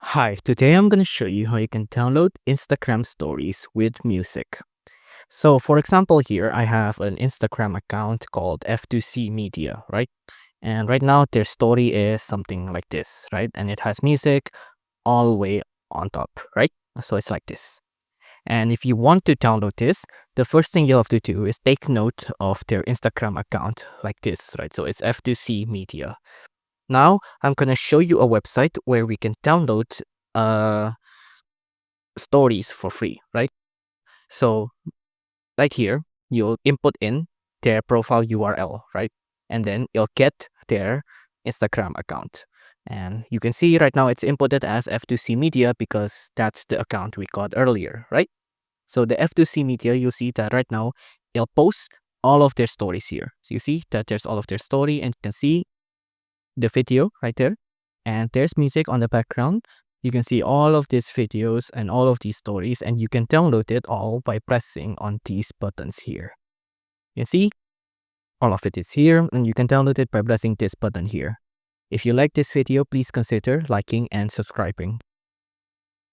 Hi, today I'm going to show you how you can download Instagram stories with music. So for example here, I have an Instagram account called F2C Media, right? And right now their story is something like this, right? And it has music all the way on top, right? So it's like this. And if you want to download this, the first thing you have to do is take note of their Instagram account like this, right? So it's F2C Media. Now I'm going to show you a website where we can download uh stories for free, right? So right here, you'll input in their profile URL, right? And then you'll get their Instagram account. And you can see right now it's inputted as F2C Media because that's the account we got earlier, right? So the F2C Media, you'll see that right now it'll post all of their stories here. So you see that there's all of their story and you can see the video right there. And there's music on the background. You can see all of these videos and all of these stories, and you can download it all by pressing on these buttons here. You see, all of it is here, and you can download it by pressing this button here. If you like this video, please consider liking and subscribing.